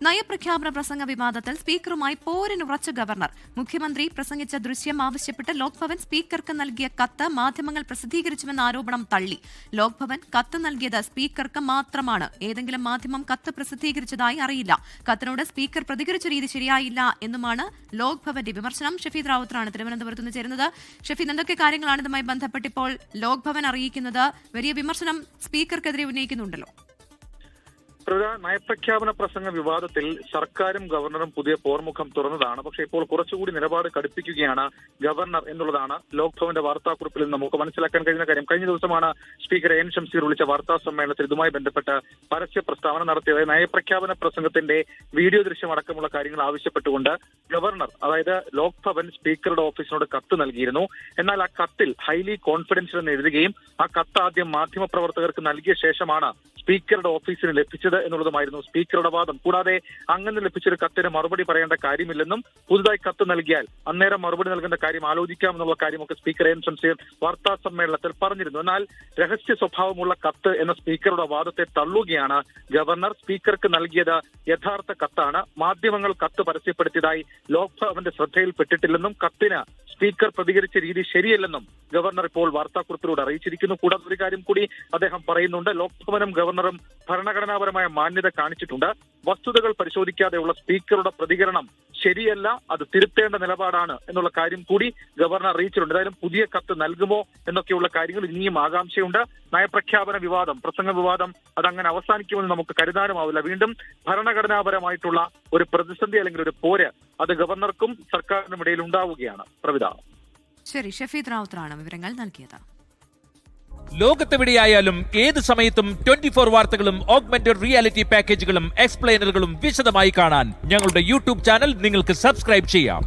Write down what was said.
നയപ്രഖ്യാപന പ്രസംഗ വിവാദത്തിൽ സ്പീക്കറുമായി പോരിനുറച്ച ഗവർണർ. മുഖ്യമന്ത്രി പ്രസംഗിച്ച ദൃശ്യം ആവശ്യപ്പെട്ട് ലോക്ഭവൻ സ്പീക്കർക്ക് നൽകിയ കത്ത് മാധ്യമങ്ങൾ പ്രസിദ്ധീകരിച്ചുവെന്ന ആരോപണം തള്ളി. ലോക്ഭവൻ കത്ത് നൽകിയത് സ്പീക്കർക്ക് മാത്രമാണ്. ഏതെങ്കിലും മാധ്യമം കത്ത് പ്രസിദ്ധീകരിച്ചതായി അറിയില്ല. കത്തിനോട് സ്പീക്കർ പ്രതികരിച്ച രീതി ശരിയായില്ല എന്നുമാണ് ലോക്ഭവന്റെ വിമർശനം. ഷഫീദ് റാവുത്തറാണ് തിരുവനന്തപുരത്ത് നിന്ന് ചേരുന്നത്. ഷഫീദ്, എന്തൊക്കെ കാര്യങ്ങളാണ് ഇതുമായി ബന്ധപ്പെട്ട് ഇപ്പോൾ ലോക്ഭവൻ അറിയിക്കുന്നത്? വലിയ വിമർശനം സ്പീക്കർക്കെതിരെ ഉന്നയിക്കുന്നുണ്ടല്ലോ. നയപ്രഖ്യാപന പ്രസംഗ വിവാദത്തിൽ സർക്കാരും ഗവർണറും പുതിയ പോർമുഖം തുറന്നതാണ്. പക്ഷേ ഇപ്പോൾ കുറച്ചുകൂടി നിലപാട് കടുപ്പിക്കുകയാണ് ഗവർണർ എന്നുള്ളതാണ് ലോക്ഭവന്റെ വാർത്താക്കുറിപ്പിൽ നിന്ന് നമുക്ക് മനസ്സിലാക്കാൻ കഴിയുന്ന കാര്യം. കഴിഞ്ഞ ദിവസമാണ് സ്പീക്കർ എൻ ഷംസീർ വിളിച്ച വാർത്താ സമ്മേളനത്തിൽ ഇതുമായി ബന്ധപ്പെട്ട് പരസ്യ പ്രസ്താവന നടത്തിയത്. നയപ്രഖ്യാപന പ്രസംഗത്തിന്റെ വീഡിയോ ദൃശ്യം അടക്കമുള്ള കാര്യങ്ങൾ ആവശ്യപ്പെട്ടുകൊണ്ട് ഗവർണർ, അതായത് ലോക്ഭവൻ സ്പീക്കറുടെ ഓഫീസിനോട് കത്ത് നൽകിയിരുന്നു. എന്നാൽ ആ കത്തിൽ ഹൈലി കോൺഫിഡൻഷ്യൽ എന്ന് എഴുതുകയും ആ കത്ത് ആദ്യം മാധ്യമപ്രവർത്തകർക്ക് നൽകിയ ശേഷമാണ് സ്പീക്കറുടെ ഓഫീസിന് ലഭിച്ചത് എന്നുള്ളതുമായിരുന്നു സ്പീക്കറുടെ വാദം. കൂടാതെ അങ്ങനെ ലഭിച്ചൊരു കത്തിന് മറുപടി പറയേണ്ട കാര്യമില്ലെന്നും പുതുതായി കത്ത് നൽകിയാൽ അന്നേരം മറുപടി നൽകേണ്ട കാര്യം ആലോചിക്കാമെന്നുള്ള കാര്യമൊക്കെ സ്പീക്കർ എൻ ഷംസീർ വാർത്താ സമ്മേളനത്തിൽ പറഞ്ഞിരുന്നു. എന്നാൽ രഹസ്യ സ്വഭാവമുള്ള കത്ത് എന്ന സ്പീക്കറുടെ വാദത്തെ തള്ളുകയാണ് ഗവർണർ. സ്പീക്കർക്ക് നൽകിയത് യഥാർത്ഥ കത്താണ്. മാധ്യമങ്ങൾ കത്ത് പരസ്യപ്പെടുത്തിയതായി ലോക്ഭവന്റെ ശ്രദ്ധയിൽപ്പെട്ടിട്ടില്ലെന്നും കത്തിന് സ്പീക്കർ പ്രതികരിച്ച രീതി ശരിയല്ലെന്നും ഗവർണർ ഇപ്പോൾ വാർത്താക്കുറിപ്പിലൂടെ അറിയിച്ചിരിക്കുന്നു. കൂടാതെ ഒരു കാര്യം കൂടി അദ്ദേഹം പറയുന്നുണ്ട്. ലോക്ഭവനും ഗവർണറും ഭരണഘടനാപരമായ മാന്യത കാണിച്ചിട്ടുണ്ട്. വസ്തുതകൾ പരിശോധിക്കാതെയുള്ള സ്പീക്കറുടെ പ്രതികരണം ശരിയല്ല, അത് തിരുത്തേണ്ട നിലപാടാണ് എന്നുള്ള കാര്യം കൂടി ഗവർണർ അറിയിച്ചിട്ടുണ്ട്. ഏതായാലും പുതിയ കത്ത് നൽകുമോ എന്നൊക്കെയുള്ള കാര്യങ്ങൾ ഇനിയും ആകാംക്ഷയുണ്ട്. നയപ്രഖ്യാപന വിവാദം, പ്രസംഗ വിവാദം അതങ്ങനെ അവസാനിക്കുമെന്ന് നമുക്ക് കരുതാനുമാവില്ല. വീണ്ടും ഭരണഘടനാപരമായിട്ടുള്ള ഒരു പ്രതിസന്ധി അല്ലെങ്കിൽ ഒരു പോര് അത് ഗവർണർക്കും സർക്കാരിനും ഇടയിൽ ഉണ്ടാവുകയാണ്. പ്രവിധ. ശരി, ഷഫീദ് റാവുത്തറാണ് വിവരങ്ങൾ നൽകിയത്. ലോകത്തെവിടെയായാലും ഏത് സമയത്തും 24 വാർത്തകളും ഓഗ്മെന്റഡ് റിയാലിറ്റി പാക്കേജുകളും എക്സ്പ്ലെയിനറുകളും വിശദമായി കാണാൻ ഞങ്ങളുടെ യൂട്യൂബ് ചാനൽ നിങ്ങൾക്ക് സബ്സ്ക്രൈബ് ചെയ്യാം.